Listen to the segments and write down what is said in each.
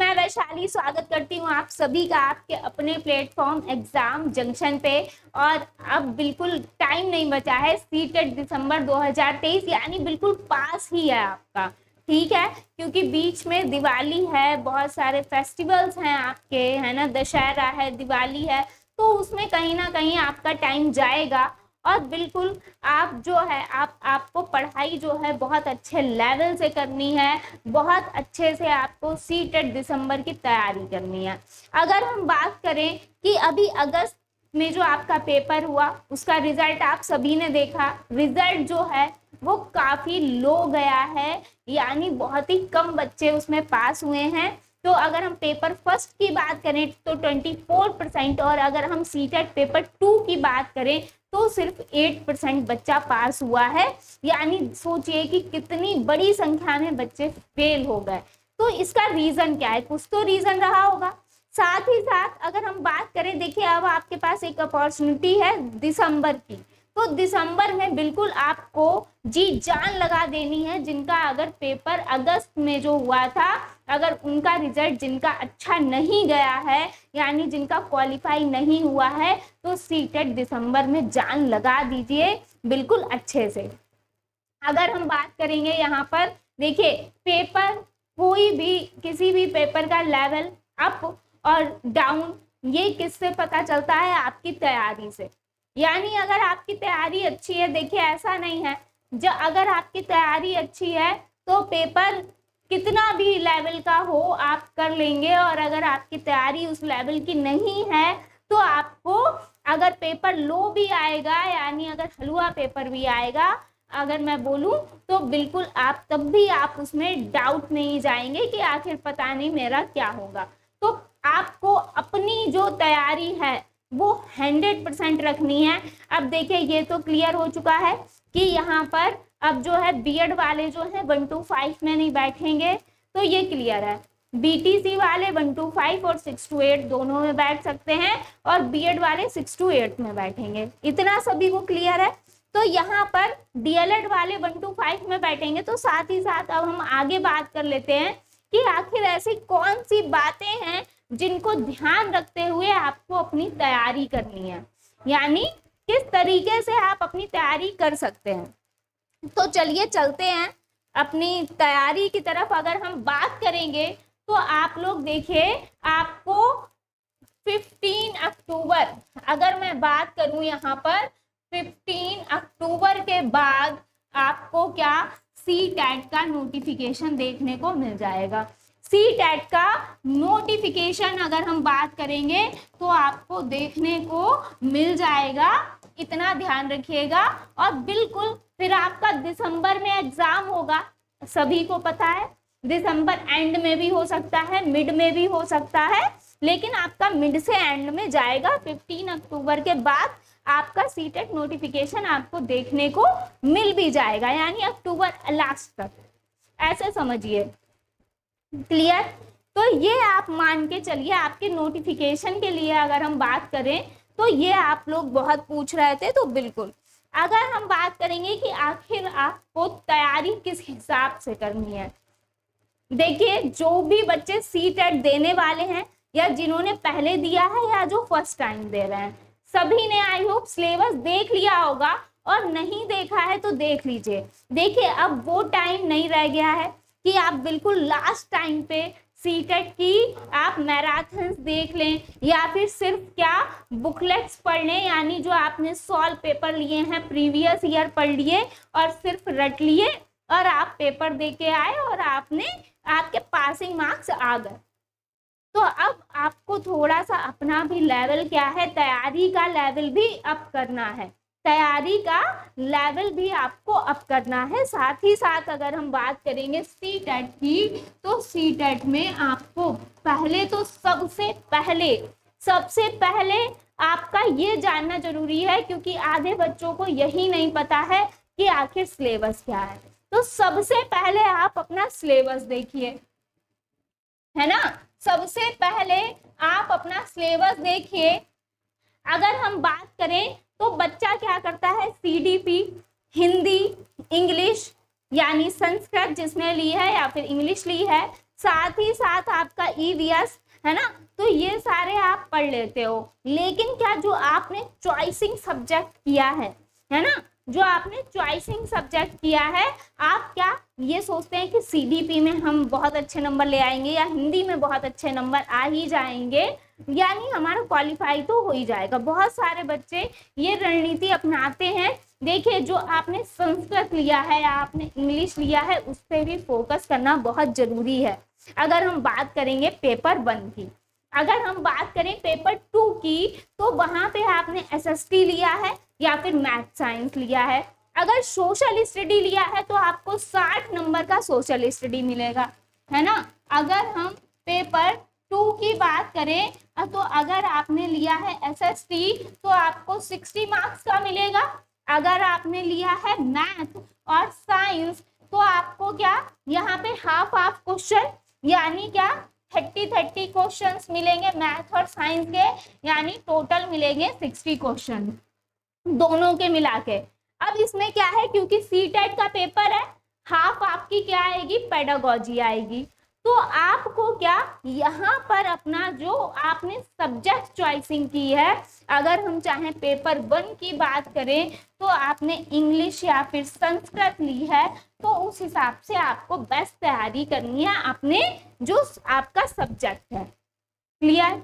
मैं वैशाली स्वागत करती हूँ आप सभी का आपके अपने प्लेटफॉर्म एग्जाम जंक्शन पे। और अब बिल्कुल टाइम नहीं बचा है, सीटेट दिसंबर 2023 यानी बिल्कुल पास ही है आपका, ठीक है। क्योंकि बीच में दिवाली है, बहुत सारे फेस्टिवल्स हैं आपके, है ना, दशहरा है, दिवाली है, तो उसमें कहीं ना कहीं आपका टाइम जाएगा। और बिल्कुल आप जो है आपको पढ़ाई जो है बहुत अच्छे लेवल से करनी है, बहुत अच्छे से आपको सीटेट दिसंबर की तैयारी करनी है। अगर हम बात करें कि अभी अगस्त में जो आपका पेपर हुआ उसका रिजल्ट आप सभी ने देखा, रिजल्ट जो है वो काफी लो गया है, यानी बहुत ही कम बच्चे उसमें पास हुए हैं। तो अगर हम पेपर फर्स्ट की बात करें तो 24%, और अगर हम सीटेट पेपर 2 की बात करें तो सिर्फ 8% बच्चा पास हुआ है। यानी सोचिए कि कितनी बड़ी संख्या में बच्चे फेल हो गए। तो इसका रीजन क्या है? कुछ तो रीजन रहा होगा। साथ ही साथ अगर हम बात करें, देखिए अब आपके पास एक अपॉर्चुनिटी है दिसंबर की, तो दिसंबर में बिल्कुल आपको जी जान लगा देनी है। जिनका अगर पेपर अगस्त में जो हुआ था, अगर उनका रिजल्ट जिनका अच्छा नहीं गया है, यानी जिनका क्वालिफाई नहीं हुआ है, तो सीटेट दिसंबर में जान लगा दीजिए बिल्कुल अच्छे से। अगर हम बात करेंगे यहाँ पर, देखिए पेपर कोई भी किसी भी पेपर का लेवल अप और डाउन ये किससे पता चलता है? आपकी तैयारी से। यानी अगर आपकी तैयारी अच्छी है, देखिए ऐसा नहीं है, जब अगर आपकी तैयारी अच्छी है तो पेपर कितना भी लेवल का हो आप कर लेंगे, और अगर आपकी तैयारी उस लेवल की नहीं है तो आपको अगर पेपर लो भी आएगा, यानी अगर हलवा पेपर भी आएगा अगर मैं बोलूं, तो बिल्कुल आप तब भी आप उसमें डाउट नहीं जाएंगे कि आखिर पता नहीं मेरा क्या होगा। तो आपको अपनी जो तैयारी है वो 100% रखनी है। अब देखिए ये तो क्लियर हो चुका है कि यहाँ पर अब जो है बीएड वाले जो है 1 to 5 में नहीं बैठेंगे, तो ये क्लियर है। बीटीसी वाले 1 to 5 और 6 to 8 दोनों में बैठ सकते हैं, और बीएड वाले 6 to 8 में बैठेंगे। इतना सभी को क्लियर है। तो यहाँ पर डीएलएड वाले 1 to 5 में बैठेंगे। तो साथ ही साथ अब हम आगे बात कर लेते हैं कि आखिर ऐसी कौन सी बातें हैं जिनको ध्यान रखते हुए आपको अपनी तैयारी करनी है, यानी किस तरीके से आप अपनी तैयारी कर सकते हैं। तो चलिए चलते हैं अपनी तैयारी की तरफ। अगर हम बात करेंगे तो आप लोग देखिए, आपको 15 अक्टूबर, अगर मैं बात करूं यहाँ पर 15 अक्टूबर के बाद आपको क्या सीटेट का नोटिफिकेशन देखने को मिल जाएगा। सीटेट का नोटिफिकेशन अगर हम बात करेंगे तो आपको देखने को मिल जाएगा, इतना ध्यान रखिएगा। और बिल्कुल फिर आपका दिसंबर में एग्जाम होगा, सभी को पता है। दिसंबर एंड में भी हो सकता है, मिड में भी हो सकता है, लेकिन आपका मिड से एंड में जाएगा। 15 अक्टूबर के बाद आपका सीटेट नोटिफिकेशन आपको देखने को मिल भी जाएगा, यानी अक्टूबर लास्ट तक, ऐसे समझिए। क्लियर? तो ये आप मान के चलिए, आपके नोटिफिकेशन के लिए अगर हम बात करें तो ये आप लोग बहुत पूछ रहे थे, तो बिल्कुल अगर हम बात करेंगे कि आखिर आपको तैयारी किस हिसाब से करनी है, देखिए जो भी बच्चे सीटेट देने वाले हैं या जिन्होंने पहले दिया है या जो फर्स्ट टाइम दे रहे हैं, सभी ने आई होप सिलेबस देख लिया होगा, और नहीं देखा है तो देख लीजिए। देखिए अब वो टाइम नहीं रह गया है कि आप बिल्कुल लास्ट टाइम पे सीटेट की आप मैराथन्स देख लें, या फिर सिर्फ क्या बुकलेट्स पढ़ लें, यानी जो आपने सॉल्व पेपर लिए हैं प्रीवियस ईयर पढ़ लिए और सिर्फ रट लिए और आप पेपर दे के आए और आपके पासिंग मार्क्स आ गए। तो अब आपको थोड़ा सा अपना भी लेवल क्या है, तैयारी का लेवल भी अप करना है, तैयारी का लेवल भी आपको अप करना है। साथ ही साथ अगर हम बात करेंगे सीटेट की, तो सीटेट में आपको पहले तो सबसे पहले आपका ये जानना जरूरी है, क्योंकि आधे बच्चों को यही नहीं पता है कि आखिर सिलेबस क्या है। तो सबसे पहले आप अपना सिलेबस देखिए, है ना। सबसे पहले आप अपना सिलेबस देखिए। अगर हम बात करें तो बच्चा क्या करता है, सीडीपी, हिंदी, इंग्लिश यानी संस्कृत जिसने ली है या फिर इंग्लिश ली है, साथ ही साथ आपका ईवीएस है ना, तो ये सारे आप पढ़ लेते हो। लेकिन क्या जो आपने चॉइसिंग सब्जेक्ट किया है ना, जो आपने चॉइसिंग सब्जेक्ट किया है, आप क्या ये सोचते हैं कि सीडीपी में हम बहुत अच्छे नंबर ले आएंगे या हिंदी में बहुत अच्छे नंबर आ ही जाएंगे, यानी हमारा क्वालिफाई तो हो ही जाएगा। बहुत सारे बच्चे ये रणनीति अपनाते हैं। देखिए, जो आपने संस्कृत लिया है या आपने इंग्लिश लिया है, उस पर भी फोकस करना बहुत जरूरी है। अगर हम बात करेंगे पेपर 1 की, अगर हम बात करें पेपर 2 की, तो वहां पे आपने एसएसटी लिया है या फिर मैथ साइंस लिया है। अगर सोशल स्टडी लिया है तो आपको 60 नंबर का सोशल स्टडी मिलेगा, है ना। अगर हम पेपर 2 की बात करें तो अगर आपने लिया है एसएसटी तो आपको 60 मार्क्स का मिलेगा। अगर आपने लिया है मैथ और साइंस तो आपको क्या यहाँ पे हाफ हाफ क्वेश्चन, यानी क्या 30 क्वेश्चंस मिलेंगे मैथ और साइंस के, यानी टोटल मिलेंगे 60 क्वेश्चन दोनों के मिला के। अब इसमें क्या है, क्योंकि सीटेट का पेपर है, हाफ आपकी क्या आएगी, पेडागोजी आएगी। तो आपको क्या यहाँ पर अपना जो आपने सब्जेक्ट चॉइसिंग की है, अगर हम चाहें पेपर 1 की बात करें तो आपने इंग्लिश या फिर संस्कृत ली है, तो उस हिसाब से आपको बेस्ट तैयारी करनी है अपने जो आपका सब्जेक्ट है। क्लियर।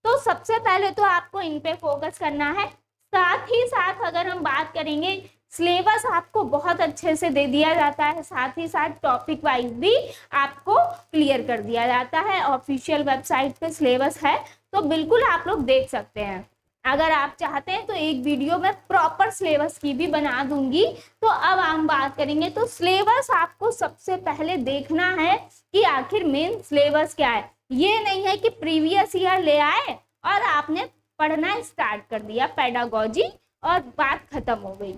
तो सबसे पहले तो आपको इन पे फोकस करना है। साथ ही साथ अगर हम बात करेंगे, सिलेबस आपको बहुत अच्छे से दे दिया जाता है, साथ ही साथ टॉपिक वाइज भी आपको क्लियर कर दिया जाता है। ऑफिशियल वेबसाइट पे सिलेबस है, तो बिल्कुल आप लोग देख सकते हैं। अगर आप चाहते हैं तो एक वीडियो में प्रॉपर सिलेबस की भी बना दूंगी। तो अब हम बात करेंगे, तो सिलेबस आपको सबसे पहले देखना है कि आखिर मेन सिलेबस क्या है। ये नहीं है कि प्रीवियस ईयर ले आए और आपने पढ़ना स्टार्ट कर दिया पेडागोजी और बात खत्म हो गई,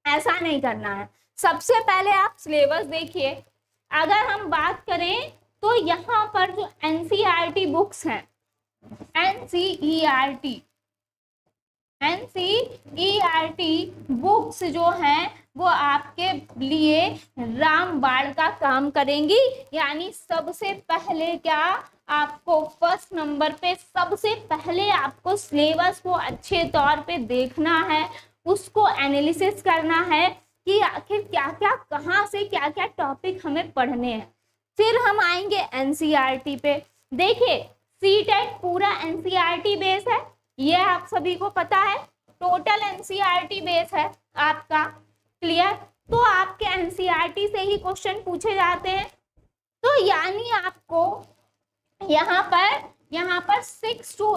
ऐसा नहीं करना है। सबसे पहले आप सिलेबस देखिए। अगर हम बात करें तो यहाँ पर जो एनसीईआरटी बुक्स हैं, एनसीईआरटी बुक्स जो हैं वो आपके लिए रामबाण का काम करेंगी। यानी सबसे पहले क्या आपको फर्स्ट नंबर पे सबसे पहले आपको सिलेबस को अच्छे तौर पे देखना है, उसको एनालिसिस करना है कि आखिर क्या क्या कहाँ से क्या क्या टॉपिक हमें पढ़ने हैं। फिर हम आएंगे एनसीईआरटी पे। देखिए, सीटेट पूरा एनसीईआरटी बेस है, ये आप सभी को पता है। टोटल एनसीईआरटी बेस है आपका। क्लियर। तो आपके एनसीईआरटी से ही क्वेश्चन पूछे जाते हैं। तो यानी आपको यहाँ पर 6 to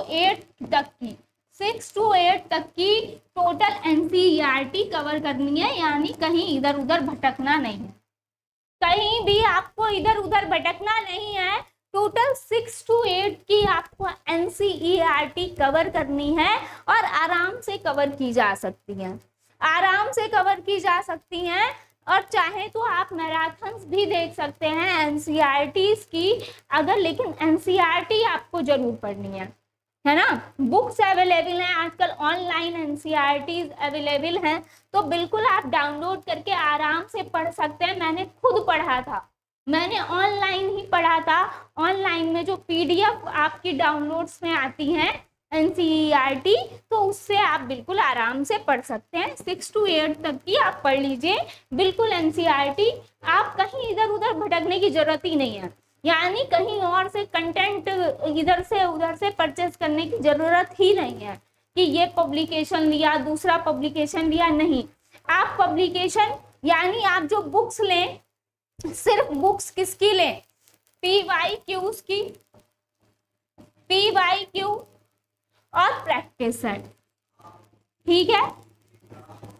8 तक की टोटल एनसीईआरटी कवर करनी है, यानी कहीं इधर उधर भटकना नहीं है, कहीं भी आपको इधर उधर भटकना नहीं है। टोटल 6 to 8 की आपको एनसीईआरटी कवर करनी है और आराम से कवर की जा सकती हैं, आराम से कवर की जा सकती हैं। और चाहे तो आप मैराथन्स भी देख सकते हैं एनसीईआरटीज की अगर, लेकिन एनसीईआरटी आपको जरूर पढ़नी है ना। बुक्स अवेलेबल हैं आजकल, ऑनलाइन एनसीईआरटीज अवेलेबल हैं, तो बिल्कुल आप डाउनलोड करके आराम से पढ़ सकते हैं। मैंने खुद पढ़ा था, मैंने ऑनलाइन ही पढ़ा था। ऑनलाइन में जो पीडीएफ आपकी डाउनलोड्स में आती हैं एनसीईआरटी, तो उससे आप बिल्कुल आराम से पढ़ सकते हैं। 6 to 8 तक की आप पढ़ लीजिए बिल्कुल एनसीईआरटी। आप कहीं इधर उधर भटकने की जरूरत ही नहीं है, यानी कहीं और से कंटेंट इधर से उधर से परचेज करने की जरूरत ही नहीं है कि ये पब्लिकेशन लिया दूसरा पब्लिकेशन लिया, नहीं। आप पब्लिकेशन यानी आप जो बुक्स लें, सिर्फ बुक्स किसकी लें, पीवाईक्यूज की, पीवाईक्यू और प्रैक्टिस सेट। ठीक है,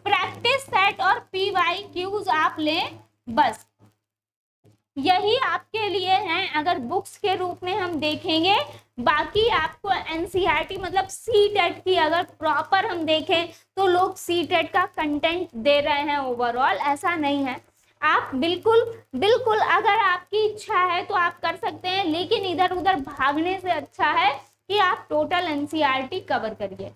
प्रैक्टिस सेट और पीवाईक्यूज आप लें, बस यही आपके लिए हैं अगर बुक्स के रूप में हम देखेंगे। बाकी आपको एनसीईआरटी मतलब सीटेट की अगर प्रॉपर हम देखें तो लोग सीटेट का कंटेंट दे रहे हैं ओवरऑल, ऐसा नहीं है। आप बिल्कुल अगर आपकी इच्छा है तो आप कर सकते हैं, लेकिन इधर उधर भागने से अच्छा है कि आप टोटल एनसीईआरटी कवर करिए।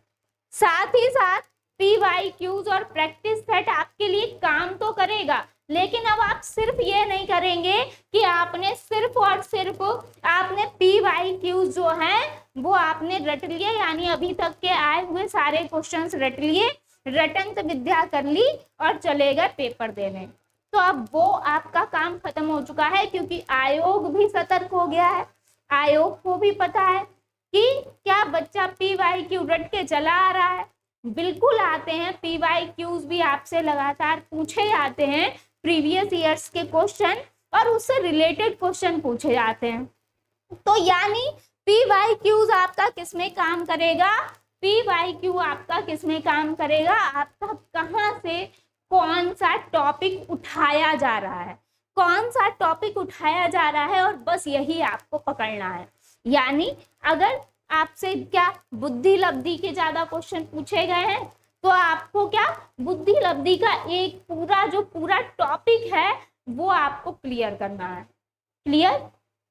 साथ ही साथ पीवाईक्यूज और प्रैक्टिस सेट आपके लिए काम तो करेगा, लेकिन अब आप सिर्फ ये नहीं करेंगे कि आपने सिर्फ और सिर्फ आपने PYQ जो है वो आपने रट लिए, यानी अभी तक के आए हुए सारे क्वेश्चंस रट लिए, रटंत विद्या कर ली और चले गए पेपर देने। तो अब वो आपका काम खत्म हो चुका है, क्योंकि आयोग भी सतर्क हो गया है। आयोग को भी पता है कि क्या बच्चा PYQ रट के चला आ रहा है। बिल्कुल आते हैं, PYQs भी आपसे लगातार पूछे जाते हैं, प्रीवियस ईयर्स के क्वेश्चन और उससे रिलेटेड क्वेश्चन पूछे जाते हैं। तो यानी PYQs आपका किसमें काम करेगा, PYQ आपका किसमें काम करेगा, आपका कहाँ से कौन सा टॉपिक उठाया जा रहा है, कौन सा टॉपिक उठाया जा रहा है, और बस यही आपको पकड़ना है। यानी अगर आपसे क्या बुद्धि लब्धि के ज्यादा क्वेश्चन पूछे गए हैं, तो आपको क्या बुद्धि लब्धि का एक पूरा टॉपिक है वो आपको क्लियर करना है। क्लियर?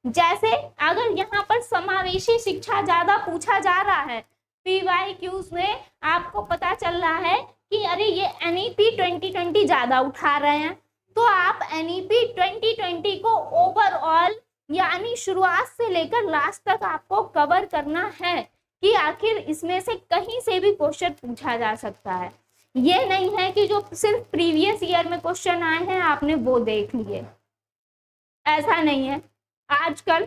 जैसे अगर यहाँ पर समावेशी शिक्षा ज्यादा पूछा जा रहा है PYQs में, आपको पता चल रहा है कि अरे ये NEP 2020 ज्यादा उठा रहे हैं, तो आप NEP 2020 को ओवरऑल यानी शुरुआत से लेकर लास्ट तक आपको कवर करना है कि आखिर इसमें से कहीं से भी क्वेश्चन पूछा जा सकता है। ये नहीं है कि जो सिर्फ प्रीवियस ईयर में क्वेश्चन आए हैं आपने वो देख लिए, ऐसा नहीं है। आजकल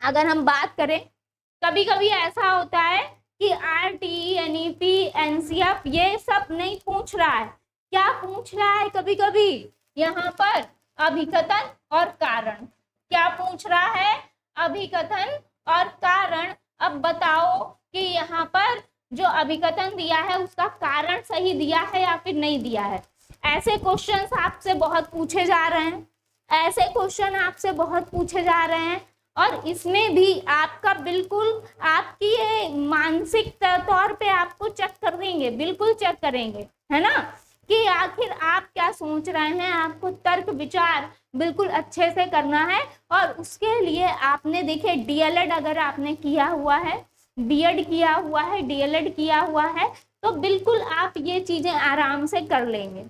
अगर हम बात करें, कभी कभी ऐसा होता है कि RTE, NEP, NCF ये सब नहीं पूछ रहा है। क्या पूछ रहा है? कभी कभी यहाँ पर अभिकथन और कारण। क्या पूछ रहा है? अभिकथन और कारण। अब बताओ कि यहाँ पर जो अभिकथन दिया है उसका कारण सही दिया है या फिर नहीं दिया है। ऐसे क्वेश्चंस आपसे बहुत पूछे जा रहे हैं, ऐसे क्वेश्चन आपसे बहुत पूछे जा रहे हैं, और इसमें भी आपका बिल्कुल आपकी ये मानसिक तौर पे आपको चेक कर देंगे, बिल्कुल चेक करेंगे, है ना, कि आखिर आप क्या सोच रहे हैं। आपको तर्क विचार बिल्कुल अच्छे से करना है, और उसके लिए आपने देखिए DLED अगर आपने किया हुआ है, B.Ed किया हुआ है, DLED किया हुआ है, तो बिल्कुल आप ये चीजें आराम से कर लेंगे।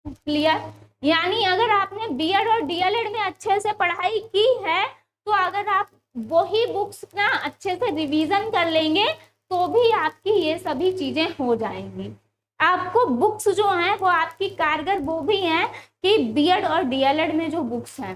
क्लियर? यानी अगर आपने B.Ed और DLED में अच्छे से पढ़ाई की है, तो अगर आप वही बुक्स ना अच्छे से रिवीजन कर लेंगे तो भी आपकी ये सभी चीजें हो जाएंगी। आपको बुक्स जो हैं वो आपकी कारगर वो भी हैं कि B.Ed और DLED में जो बुक्स हैं।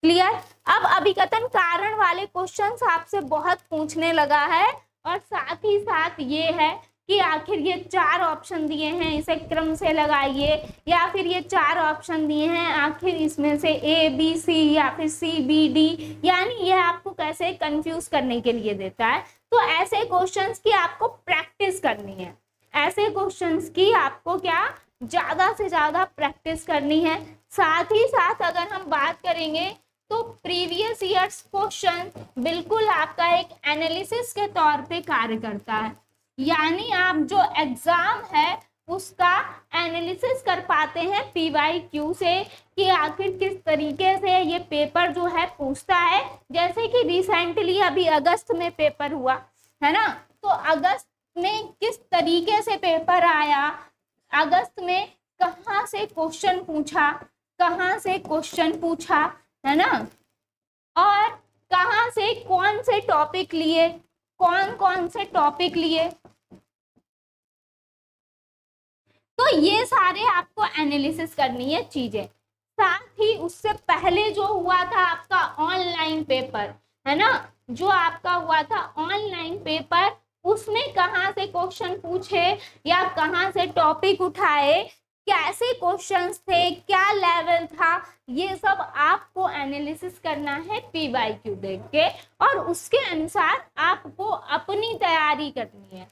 क्लियर? अब अभिकथन कारण वाले क्वेश्चंस आपसे बहुत पूछने लगा है, और साथ ही साथ ये है कि आखिर ये 4 ऑप्शन दिए हैं, इसे क्रम से लगाइए, या फिर ये 4 ऑप्शन दिए हैं, आखिर इसमें से A, B, C या फिर C, B, D, यानी ये आपको कैसे कंफ्यूज करने के लिए देता है। तो ऐसे क्वेश्चंस की आपको प्रैक्टिस करनी है, ऐसे क्वेश्चंस की आपको क्या ज्यादा से ज्यादा प्रैक्टिस करनी है। साथ ही साथ अगर हम बात करेंगे तो प्रीवियस ईयर्स क्वेश्चन बिल्कुल आपका एक एनालिसिस के तौर पे कार्य करता है, यानी आप जो एग्जाम है उसका एनालिसिस कर पाते हैं PYQ से कि आखिर किस तरीके से ये पेपर जो है पूछता है। जैसे कि रिसेंटली अभी अगस्त में पेपर हुआ है ना, तो अगस्त में किस तरीके से पेपर आया, अगस्त में कहाँ से क्वेश्चन पूछा, कहाँ से क्वेश्चन पूछा, है ना, और कहाँ से कौन से टॉपिक लिए, कौन कौन से टॉपिक लिए, तो ये सारे आपको एनालिसिस करनी है चीजें। साथ ही उससे पहले जो हुआ था आपका ऑनलाइन पेपर, है ना, जो आपका हुआ था ऑनलाइन पेपर, उसमें कहाँ से क्वेश्चन पूछे या कहाँ से टॉपिक उठाए, कैसे क्वेश्चंस थे, क्या लेवल था, ये सब आपको एनालिसिस करना है PYQ देख के, और उसके अनुसार आपको अपनी तैयारी करनी है,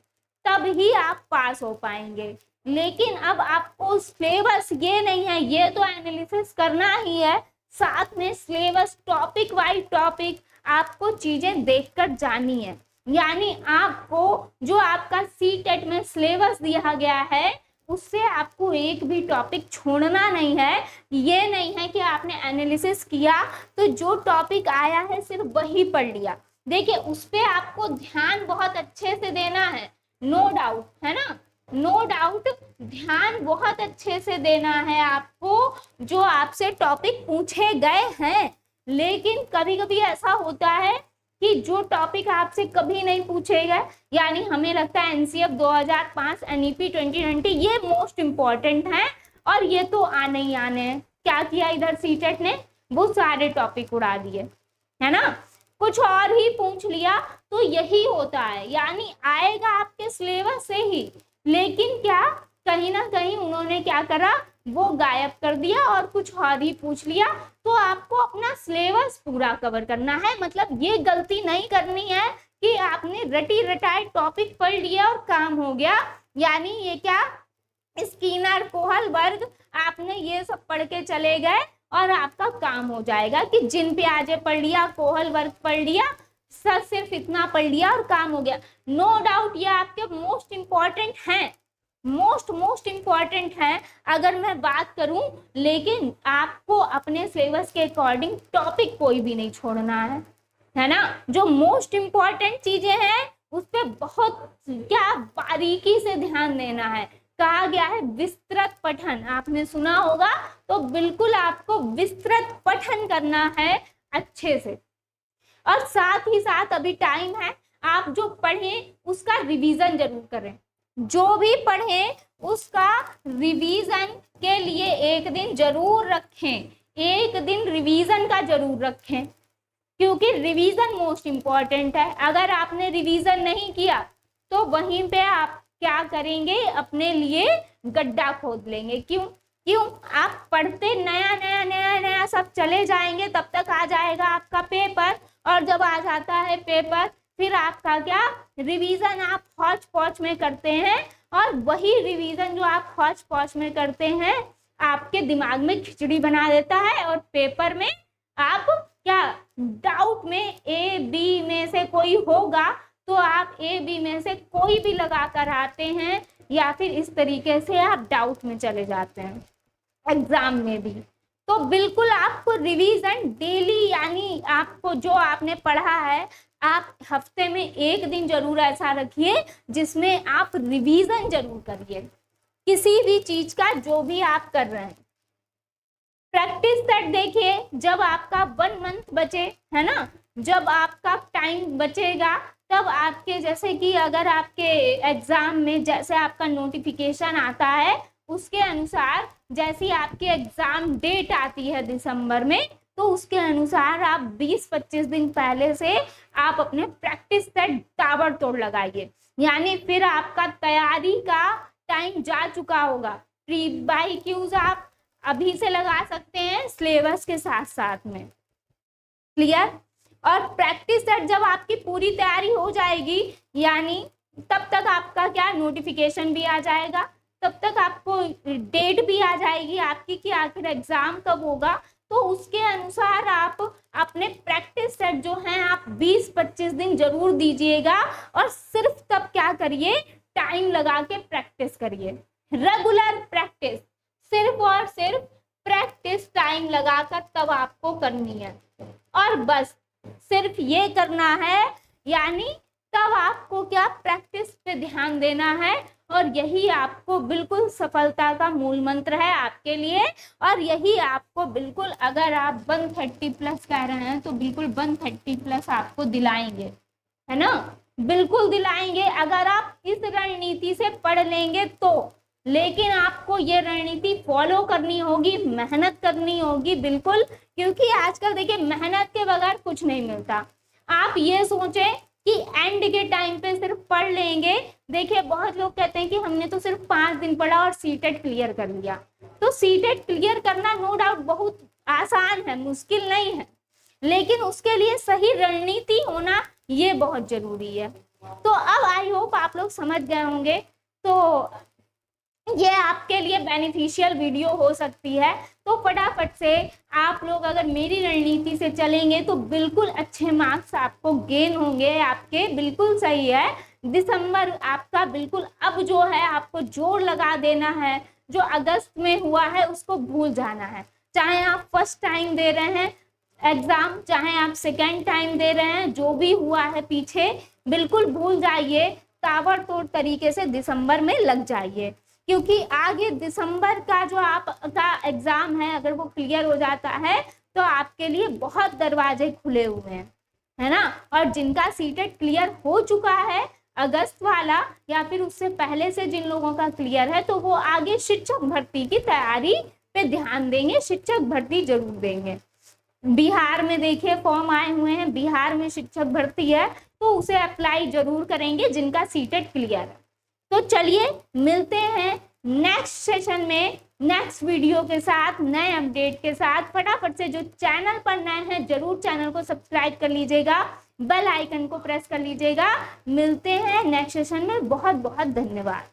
तब ही आप पास हो पाएंगे। लेकिन अब आपको सिलेबस ये नहीं है, ये तो एनालिसिस करना ही है, साथ में सिलेबस टॉपिक वाइज टॉपिक आपको चीजें देखकर जानी है। यानी आपको जो आपका CTET में सिलेबस दिया गया है उससे आपको एक भी टॉपिक छोड़ना नहीं है। ये नहीं है कि आपने एनालिसिस किया तो जो टॉपिक आया है सिर्फ वही पढ़ लिया। देखिए उस पे आपको ध्यान बहुत अच्छे से देना है, नो डाउट, है ना, नो डाउट ध्यान बहुत अच्छे से देना है आपको जो आपसे टॉपिक पूछे गए हैं, लेकिन कभी कभी ऐसा होता है कि जो टॉपिक आपसे कभी नहीं पूछे गए, यानी हमें लगता है एनसीएफ 2005 एनईपी 2020 ये मोस्ट इम्पॉर्टेंट है और ये तो आने ही आने हैं। क्या किया इधर सीटेट ने, वो सारे टॉपिक उड़ा दिए, है ना, कुछ और ही पूछ लिया। तो यही होता है, यानी आएगा आपके सिलेबस से ही, लेकिन क्या कहीं ना कहीं उन्होंने क्या करा, वो गायब कर दिया और कुछ और ही पूछ लिया। तो आपको अपना सिलेबस पूरा कवर करना है, मतलब ये गलती नहीं करनी है कि आपने रटी रटाई टॉपिक पढ़ लिया और काम हो गया, यानी ये क्या स्किनर कोहलबर्ग आपने ये सब पढ़ के चले गए और आपका काम हो जाएगा कि जिन प्याजे पढ़ लिया, कोहलबर्ग पढ़ लिया, सर सिर्फ इतना पढ़ लिया और काम हो गया। नो डाउट ये आपके मोस्ट इम्पॉर्टेंट हैं, मोस्ट इम्पॉर्टेंट है अगर मैं बात करूं, लेकिन आपको अपने सिलेबस के अकॉर्डिंग टॉपिक कोई भी नहीं छोड़ना है ना। जो मोस्ट इम्पॉर्टेंट चीजें हैं उस पर बहुत क्या बारीकी से ध्यान देना है। कहा गया है विस्तृत पठन, आपने सुना होगा, तो बिल्कुल आपको विस्तृत पठन करना है अच्छे से। और साथ ही साथ अभी टाइम है, आप जो पढ़ें उसका रिवीजन जरूर करें, जो भी पढ़ें उसका रिवीजन के लिए एक दिन जरूर रखें, एक दिन रिवीजन का जरूर रखें, क्योंकि रिवीजन मोस्ट इम्पॉर्टेंट है। अगर आपने रिवीजन नहीं किया तो वहीं पे आप क्या करेंगे, अपने लिए गड्ढा खोद लेंगे। क्यों आप पढ़ते नया सब चले जाएंगे, तब तक आ जाएगा आपका पेपर, और जब आ जाता है पेपर फिर आपका क्या रिवीजन आप हौच पौच में करते हैं, और वही रिवीजन जो आप हौच पौच में करते हैं आपके दिमाग में खिचड़ी बना देता है, और पेपर में आप क्या डाउट में ए बी में से कोई होगा तो आप ए बी में से कोई भी लगा कर आते हैं, या फिर इस तरीके से आप डाउट में चले जाते हैं एग्जाम में भी। तो बिल्कुल आपको रिवीजन डेली, यानी आपको जो आपने पढ़ा है आप हफ्ते में एक दिन जरूर ऐसा रखिए जिसमें आप रिवीजन जरूर करिए किसी भी चीज का, जो भी आप कर रहे हैं। प्रैक्टिस सेट देखिए, जब आपका 1 मंथ बचे, है ना, जब आपका टाइम बचेगा तब आपके, जैसे कि अगर आपके एग्जाम में जैसे आपका नोटिफिकेशन आता है उसके अनुसार, जैसी आपकी एग्जाम डेट आती है दिसंबर में, तो उसके अनुसार आप 20-25 दिन पहले से आप अपने प्रैक्टिस सेट ताबड़तोड़ लगाइए, यानी फिर आपका तैयारी का टाइम जा चुका होगा। प्री बाई क्यूज आप अभी से लगा सकते हैं सिलेबस के साथ साथ में, क्लियर। और प्रैक्टिस सेट जब आपकी पूरी तैयारी हो जाएगी, यानी तब तक आपका क्या नोटिफिकेशन भी आ जाएगा, तब तक आपको डेट भी आ जाएगी आपकी कि आखिर एग्जाम कब होगा, तो उसके अनुसार आप अपने प्रैक्टिस सेट जो हैं आप 20-25 दिन जरूर दीजिएगा, और सिर्फ तब क्या करिए, टाइम लगा के प्रैक्टिस करिए, रेगुलर प्रैक्टिस, सिर्फ और सिर्फ प्रैक्टिस टाइम लगाकर तब आपको करनी है, और बस सिर्फ ये करना है, यानी तब आपको क्या प्रैक्टिस पे ध्यान देना है, और यही आपको बिल्कुल सफलता का मूल मंत्र है आपके लिए। और यही आपको बिल्कुल, अगर आप 130 प्लस कह रहे हैं तो बिल्कुल 130 प्लस आपको दिलाएंगे, है ना, बिल्कुल दिलाएंगे अगर आप इस रणनीति से पढ़ लेंगे तो। लेकिन आपको ये रणनीति फॉलो करनी होगी, मेहनत करनी होगी बिल्कुल, क्योंकि आजकल देखिए मेहनत के बगैर कुछ नहीं मिलता। आप ये सोचें कि एंड के टाइम पे सिर्फ पढ़ लेंगे, देखिए बहुत लोग कहते हैं कि हमने तो सिर्फ 5 दिन पढ़ा और सीटेट क्लियर कर लिया। तो सीटेट क्लियर करना नो डाउट बहुत आसान है, मुश्किल नहीं है, लेकिन उसके लिए सही रणनीति होना ये बहुत जरूरी है। तो अब आई होप आप लोग समझ गए होंगे, तो ये आपके लिए बेनिफिशियल वीडियो हो सकती है। तो फटाफट से आप लोग अगर मेरी रणनीति से चलेंगे तो बिल्कुल अच्छे मार्क्स आपको गेन होंगे आपके, बिल्कुल सही है। दिसंबर आपका बिल्कुल अब जो है आपको जोर लगा देना है, जो अगस्त में हुआ है उसको भूल जाना है। चाहे आप फर्स्ट टाइम दे रहे हैं एग्जाम, चाहे आप सेकेंड टाइम दे रहे हैं, जो भी हुआ है पीछे बिल्कुल भूल जाइए। ताबड़तोड़ तरीके से दिसंबर में लग जाइए, क्योंकि आगे दिसंबर का जो आपका एग्जाम है अगर वो क्लियर हो जाता है तो आपके लिए बहुत दरवाजे खुले हुए हैं, है ना। और जिनका सीटेट क्लियर हो चुका है अगस्त वाला या फिर उससे पहले से जिन लोगों का क्लियर है तो वो आगे शिक्षक भर्ती की तैयारी पे ध्यान देंगे, शिक्षक भर्ती जरूर देंगे। बिहार में देखिए फॉर्म आए हुए हैं, बिहार में शिक्षक भर्ती है तो उसे अप्लाई जरूर करेंगे जिनका सीटेट क्लियर है। तो चलिए मिलते हैं नेक्स्ट सेशन में नेक्स्ट वीडियो के साथ, नए अपडेट के साथ। फटाफट से जो चैनल पर नए हैं जरूर चैनल को सब्सक्राइब कर लीजिएगा, बेल आइकन को प्रेस कर लीजिएगा। मिलते हैं नेक्स्ट सेशन में, बहुत बहुत धन्यवाद।